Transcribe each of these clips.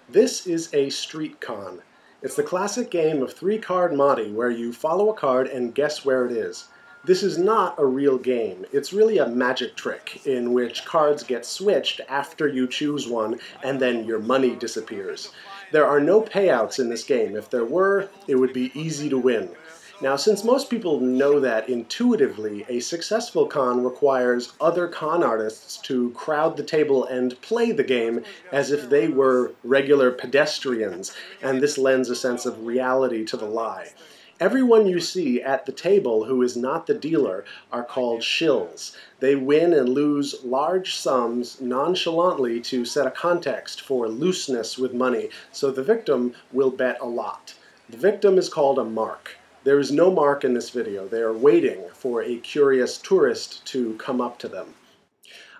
This is a street con. It's the classic game of three-card Monte where you follow a card and guess where it is. This is not a real game. It's really a magic trick in which cards get switched after you choose one and then your money disappears. There are no payouts in this game. If there were, it would be easy to win. Now, since most people know that intuitively, a successful con requires other con artists to crowd the table and play the game as if they were regular pedestrians, and this lends a sense of reality to the lie. Everyone you see at the table who is not the dealer are called shills. They win and lose large sums nonchalantly to set a context for looseness with money, so the victim will bet a lot. The victim is called a mark. There is no mark in this video. They are waiting for a curious tourist to come up to them.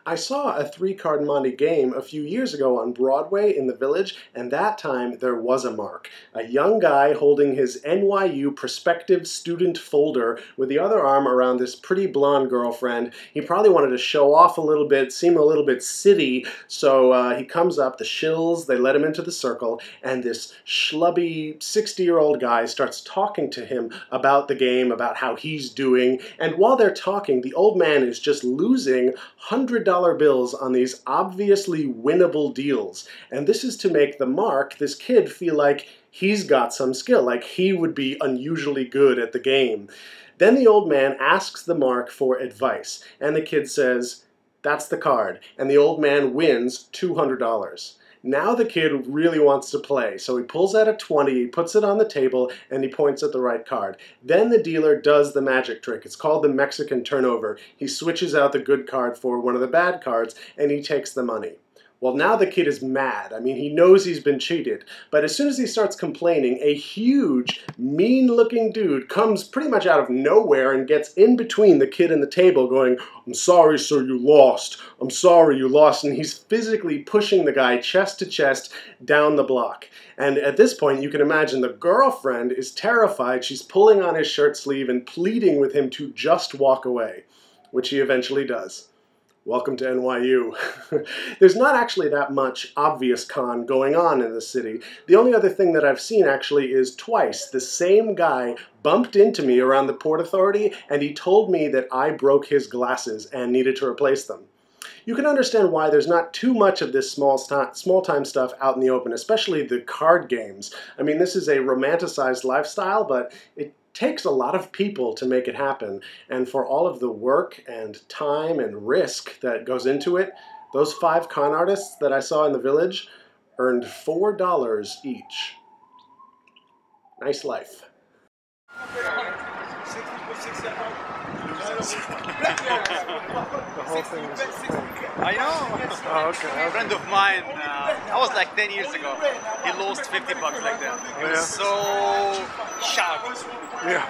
I saw a three-card Monte game a few years ago on Broadway in the Village, and that time there was a mark. A young guy holding his NYU prospective student folder with the other arm around this pretty blonde girlfriend. He probably wanted to show off a little bit, seem a little bit city, so he comes up, the shills, they let him into the circle, and this schlubby 60-year-old guy starts talking to him about the game, about how he's doing, and while they're talking, the old man is just losing $100 bills on these obviously winnable deals. And this is to make the mark, this kid, feel like he's got some skill, like he would be unusually good at the game. Then the old man asks the mark for advice, and the kid says, "That's the card," and the old man wins $200. Now the kid really wants to play, so he pulls out a 20, he puts it on the table, and he points at the right card. Then the dealer does the magic trick. It's called the Mexican turnover. He switches out the good card for one of the bad cards, and he takes the money. Well, now the kid is mad. I mean, he knows he's been cheated. But as soon as he starts complaining, a huge, mean-looking dude comes pretty much out of nowhere and gets in between the kid and the table going, "I'm sorry, sir, you lost. I'm sorry, you lost." And he's physically pushing the guy chest to chest down the block. And at this point, you can imagine the girlfriend is terrified. She's pulling on his shirt sleeve and pleading with him to just walk away, which he eventually does. Welcome to NYU. There's not actually that much obvious con going on in the city. The only other thing that I've seen actually is twice the same guy bumped into me around the Port Authority and he told me that I broke his glasses and needed to replace them. You can understand why there's not too much of this small-time stuff out in the open, especially the card games. I mean, this is a romanticized lifestyle, but it takes a lot of people to make it happen, and for all of the work and time and risk that goes into it, those 5 con artists that I saw in the Village earned $4 each. Nice life. The whole thing is I know. Oh, okay. A friend of mine, that was like 10 years ago. He lost $50 like that. He was so shocked. Yeah.